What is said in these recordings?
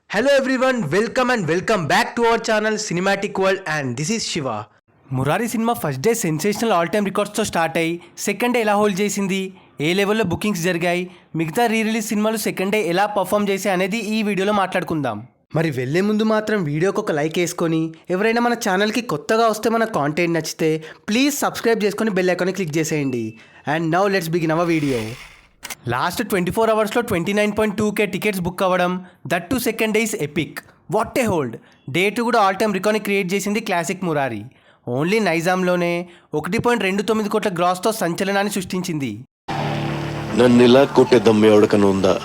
Hello everyone, welcome back to our channel Cinematic World and this is Shiva. Murari cinema first day sensational all time రికార్డ్స్తో start అయ్యి second day ఎలా hold చేసింది, ఏ లెవెల్లో bookings జరిగాయి, మిగతా రీ రిలీజ్ సినిమాలు సెకండ్ డే ఎలా పర్ఫామ్ చేశాయి అనేది ఈ వీడియోలో మాట్లాడుకుందాం. మరి వెళ్ళే ముందు మాత్రం వీడియోకి ఒక లైక్ వేసుకొని, ఎవరైనా మన ఛానల్కి కొత్తగా వస్తే మన కాంటెంట్ నచ్చితే ప్లీజ్ సబ్స్క్రైబ్ చేసుకొని బెల్ ఐకాన్ని క్లిక్ చేసేయండి. And now let's begin our video. Last 24 అవర్స్లో 29.2K టికెట్స్ బుక్ అవ్వడం, that to second day is epic. What a hold. Day 2 కూడా ఆల్ టైమ్ రికార్డ్ని క్రియేట్ చేసింది క్లాసిక్ మురారి. ఓన్లీ నైజాంలోనే 1.29 కోట్ల గ్రాస్తో సంచలనాన్ని సృష్టించింది. నన్ను ఇలా కొట్టే దమ్ము ఎవరికన్నా ఉందా,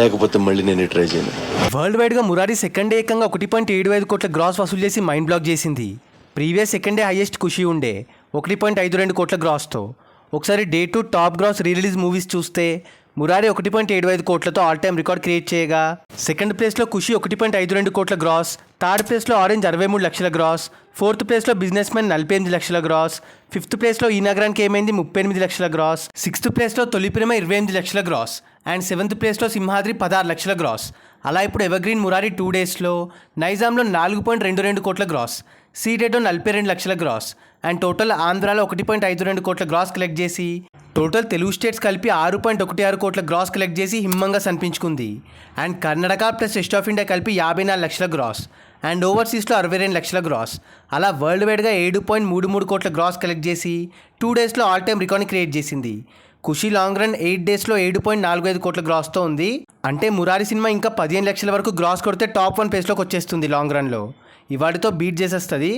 లేకపోతే మళ్ళీ నేను ట్రై చేయను. వరల్డ్ వైడ్గా మురారి సెకండ్ డే ఏకంగా 1.75 కోట్ల గ్రాస్ వసూలు చేసి మైండ్ బ్లాక్ చేసింది. Previous second day highest Kushi ఉండే 1.52 కోట్ల గ్రాస్తో. ఒకసారి day 2 top gross re release movies చూస్తే మురారి 1.75 కోట్లతో ఆల్ టైమ్ రికార్డ్ క్రియేట్ చేయగా, సెకండ్ ప్లేస్లో ఖుషి 1.52 కోట్ల గ్రాస్, థర్డ్ ప్లేస్లో ఆరెంజ్ 63 లక్షల గ్రాస్, ఫోర్త్ ప్లేస్లో బిజినెస్ మ్యాన్ 48 లక్షల గ్రాస్, ఫిఫ్త్ ప్లేస్లో ఈ నగరానికి ఏమైంది 38 లక్షల గ్రాస్, సిక్స్త్ ప్లేస్లో తొలి ప్రేమ 28 లక్షల గ్రాస్ అండ్ సెవెంత్ ప్లేస్లో సింహాద్రి 16 లక్షల గ్రాస్. అలా ఇప్పుడు ఎవర్గ్రీన్ మురారి 2 డేస్లో నైజాంలో 4.22 కోట్ల గ్రాస్, సీడెడ్లో 42 లక్షల గ్రాస్ అండ్ టోటల్ ఆంధ్రాలో 1.52 కోట్ల గ్రాస్ కలెక్ట్ చేసి, టోటల్ తెలుగు స్టేట్స్ కలిపి 6.16 కోట్ల గ్రాస్ కలెక్ట్ చేసి హిమ్మంగా కనిపించుకుంది. And Karnataka plus rest of India కలిపి 54 లక్షల గ్రాస్ అండ్ ఓవర్సీస్లో 62 లక్షల గ్రాస్. అలా వరల్డ్ వైడ్గా 7.33 కోట్ల గ్రాస్ కలెక్ట్ చేసి 2 డేస్లో ఆల్ టైమ్ రికార్డ్ని క్రియేట్ చేసింది. ఖుషి లాంగ్ రన్ 8 డేస్లో 7.45 కోట్ల గ్రాస్తో ఉంది. అంటే మురారి సినిమా ఇంకా 15 లక్షల వరకు గ్రాస్ కొడితే టాప్ 1 ప్లేస్లోకి వచ్చేస్తుంది లాంగ్ రన్లో. ఇవాటితో బీట్ చేసేస్తుంది.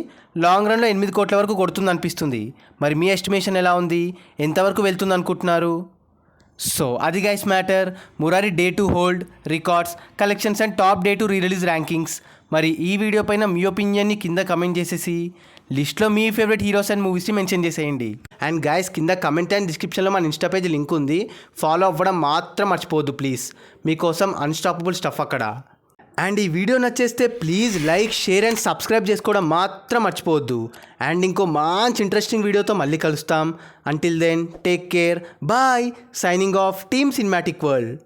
లాంగ్ రన్లో 8 కోట్ల వరకు కొడుతుంది అనిపిస్తుంది. మరి మీ ఎస్టిమేషన్ ఎలా ఉంది, ఎంతవరకు వెళ్తుంది అనుకుంటున్నారు? సో అది guys matter. Murari day 2 hold, records, collections and top day 2 re release rankings. మరి ఈ వీడియో పైన మీ ఒపీనియన్ని కింద కమెంట్ చేసేసి లిస్ట్లో మీ ఫేవరెట్ హీరోస్ అండ్ మూవీస్ని మెన్షన్ చేసేయండి. అండ్ గైస్ కింద కమెంట్ అండ్ డిస్క్రిప్షన్లో మన ఇన్స్టా పేజ్ లింక్ ఉంది, ఫాలో అవ్వడం మాత్రం మర్చిపోవద్దు ప్లీజ్. మీకోసం అన్స్టాపబుల్ స్టఫ్ అక్కడ. అండ్ ఈ వీడియో నచ్చేస్తే please like, share and subscribe చేసుకోవడం మాత్రం మర్చిపోవద్దు. అండ్ ఇంకో మంచి ఇంట్రెస్టింగ్ వీడియోతో మళ్ళీ కలుస్తాం. Until then take care, bye. Signing off team cinematic world.